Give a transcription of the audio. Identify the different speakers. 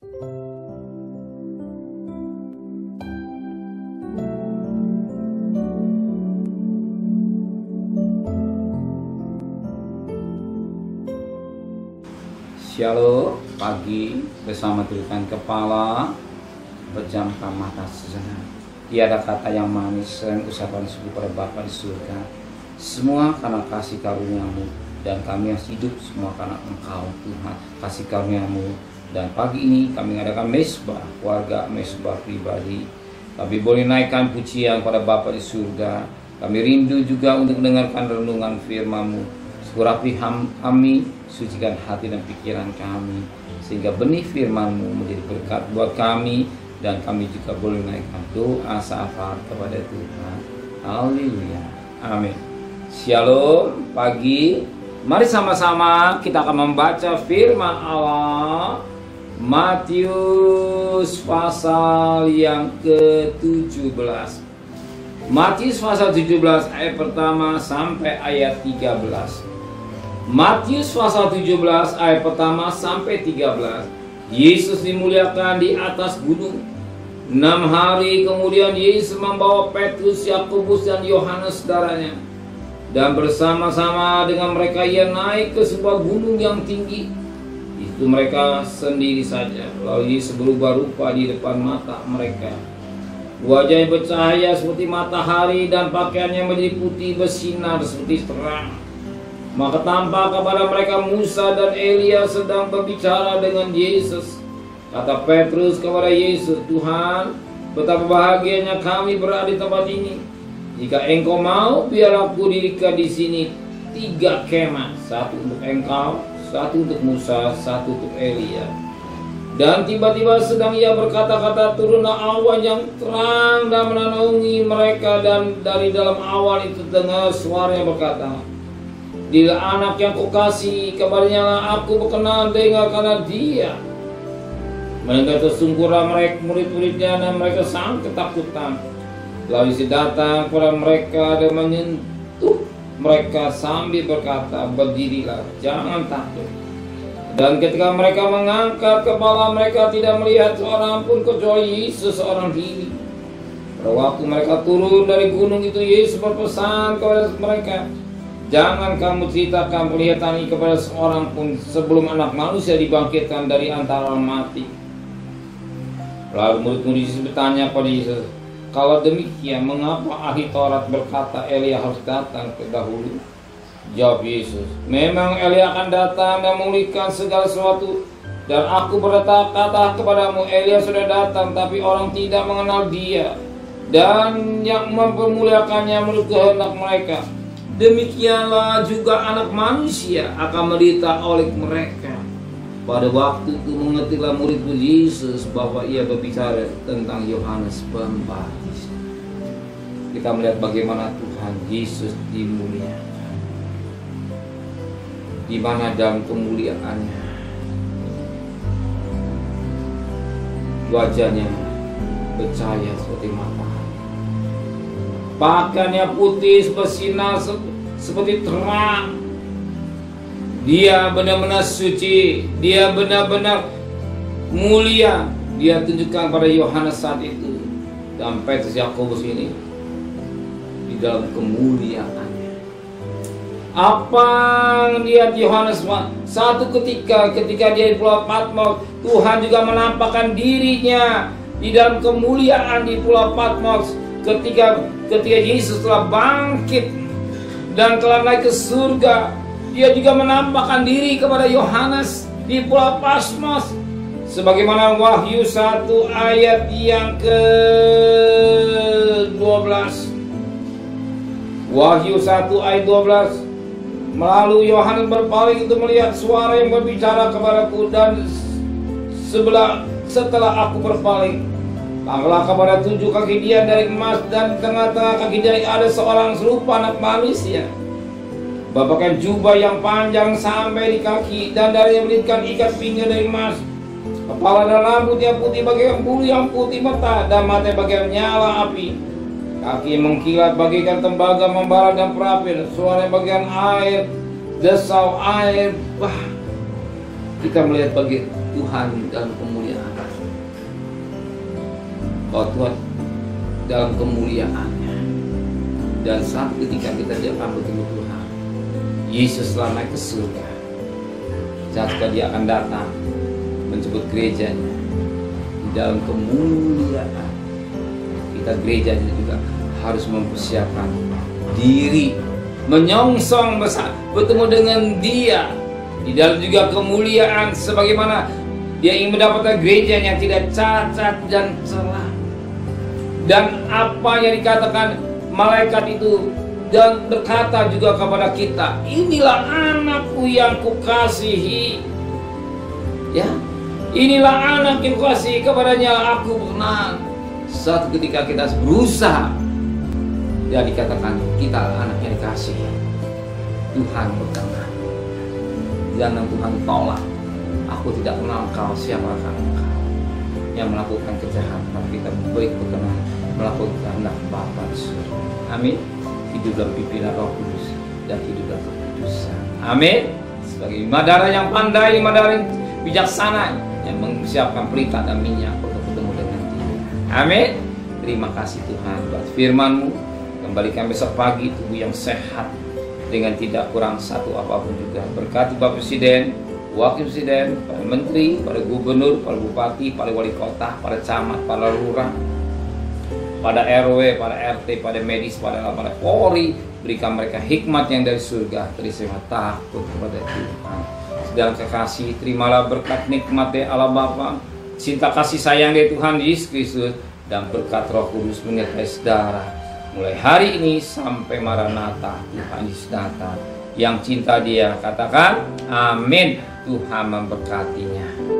Speaker 1: Shalom, pagi bersama tundukkan kepala, pejamkan mata sejenak. Tiada kata yang manis selain ucapan syukur pada Bapa di surga. Semua karena kasih karunia-Mu, dan kami yang hidup semua karena Engkau Tuhan, kasih karunia-Mu. Dan pagi ini kami mengadakan mesbah keluarga, mesbah pribadi. Kami boleh naikkan pujian pada Bapa di surga. Kami rindu juga untuk mendengarkan renungan firman-Mu. Urapi kami, sucikan hati dan pikiran kami, sehingga benih firman-Mu menjadi berkat buat kami, dan kami juga boleh menaikkan doa syafaat kepada Tuhan. Haleluya, amin. Shalom, pagi. Mari sama-sama kita akan membaca firman Allah, Matius pasal yang ke-17. Matius pasal 17 ayat pertama sampai ayat 13. Matius pasal 17 ayat pertama sampai 13. Yesus dimuliakan di atas gunung. 6 hari kemudian Yesus membawa Petrus, Yakobus dan Yohanes saudaranya, dan bersama-sama dengan mereka ia naik ke sebuah gunung yang tinggi. Itu mereka sendiri saja. Lalu Yesus berubah rupa di depan mata mereka. Wajahnya bercahaya seperti matahari dan pakaiannya menjadi putih bersinar seperti terang. Maka tampak kepada mereka Musa dan Elia sedang berbicara dengan Yesus. Kata Petrus kepada Yesus, Tuhan, betapa bahagianya kami berada di tempat ini. Jika Engkau mau, biar aku dirikan di sini 3 kemah, 1 untuk Engkau, 1 untuk Musa, 1 untuk Elia. Dan tiba-tiba sedang ia berkata-kata, turunlah awan yang terang dan menaungi mereka, dan dari dalam awan itu dengar suara yang berkata, Dia anak yang kukasihi, kepadanya lah aku berkenan, dengarkanlah dia. Mereka tersungkurlah mereka murid-muridnya, dan mereka sangat ketakutan. Lalu Yesus datang kepada mereka dan menyentuh mereka sambil berkata, berdirilah, jangan takut. Dan ketika mereka mengangkat kepala, mereka tidak melihat seorang pun kecuali Yesus seorang diri. Pada waktu mereka turun dari gunung itu, Yesus berpesan kepada mereka, jangan kamu ceritakan penglihatan ini kepada seorang pun sebelum anak manusia dibangkitkan dari antara orang mati. Lalu murid-murid Yesus bertanya pada Yesus, kalau demikian mengapa ahli Taurat berkata Elia harus datang terdahulu? Jawab Yesus, memang Elia akan datang dan memulihkan segala sesuatu. Dan aku berkata kepadamu, Elia sudah datang, tapi orang tidak mengenal dia, dan yang mempermuliakannya menurut kehendak mereka. Demikianlah juga anak manusia akan menderita oleh mereka. Pada waktu itu mengertilah murid-murid Yesus bahwa ia berbicara tentang Yohanes Pembaptis. Kita melihat bagaimana Tuhan Yesus dimuliakan, di mana dalam kemuliaannya wajahnya bercahaya seperti matahari, pakaiannya putih bersinar seperti terang. Dia benar-benar suci, dia benar-benar mulia. Dia tunjukkan pada Yohanes saat itu, dan Petrus, Yakobus ini di dalam kemuliaannya. Apa yang lihat Yohanes? Satu ketika dia di Pulau Patmos, Tuhan juga menampakkan dirinya di dalam kemuliaan di Pulau Patmos. Ketika Yesus telah bangkit dan telah naik ke surga, dia juga menampakkan diri kepada Yohanes di Pulau Patmos. Sebagaimana Wahyu 1 ayat yang ke-12. Wahyu 1 ayat 12. Melalui Yohanes berpaling untuk melihat suara yang berbicara kepadaku, dan setelah aku berpaling, tanggallah kepada 7 kaki dia dari emas, dan di tengah-tengah kaki dia ada seorang serupa anak manusia, berpakaian jubah yang panjang sampai di kaki, dan darinya melilitkan ikat pinggang dari emas. Kepala dan rambutnya putih bagaikan bulu yang putih mata, dan matanya bagaikan nyala api. Kaki mengkilat bagaikan tembaga membara dan perapi, dan suara bagaikan air, desau air bah. kita melihat bagi Tuhan dalam kemuliaan. Oh Tuhan dalam kemuliaannya. Dan saat ketika kita akan bertemu Tuhan, Yesus telah naik ke surga. Saat dia akan datang menjemput gerejanya di dalam kemuliaan, kita gerejanya juga harus mempersiapkan diri, menyongsong bertemu dengan Dia di dalam juga kemuliaan, sebagaimana Dia ingin mendapatkan gereja yang tidak cacat dan celah. Dan apa yang dikatakan malaikat itu dan berkata juga kepada kita, inilah anakku yang kukasihi. Ya, inilah anak yang kukasihi, kepadanya aku berkenan. Saat ketika kita berusaha, ya dikatakan kita anak yang dikasihi, Tuhan berkenan. Jangan Tuhan tolak, aku tidak kenal kau, siapakah engkau yang melakukan kejahatan, tapi kita baik berkenan melakukan kehendak Bapa di surga. Amin. Hidup dalam pimpinan Roh Kudus dan hidup dalam kekudusan. Amin. Sebagai madara yang pandai, madara yang bijaksana yang mempersiapkan pelita dan minyak untuk bertemu dengan Dia. Amin. Terima kasih Tuhan buat firman-Mu. Kembalikan besok pagi tubuh yang sehat dengan tidak kurang satu apapun juga. Berkati Bapak Presiden, Wakil Presiden, para Menteri, para Gubernur, para Bupati, para Wali Kota, para Camat, para Lurah, pada RW, pada RT, pada medis, pada Polri. Berikan mereka hikmat yang dari surga, terima takut kepada Tuhan. Dalam kekasih, terimalah berkat nikmat dari Allah Bapa, cinta kasih sayang dari Tuhan Yesus Kristus, dan berkat Roh Kudus menyertai saudara mulai hari ini sampai Maranatha, Tuhan Yesus datang. Yang cinta Dia katakan amin. Tuhan memberkatinya.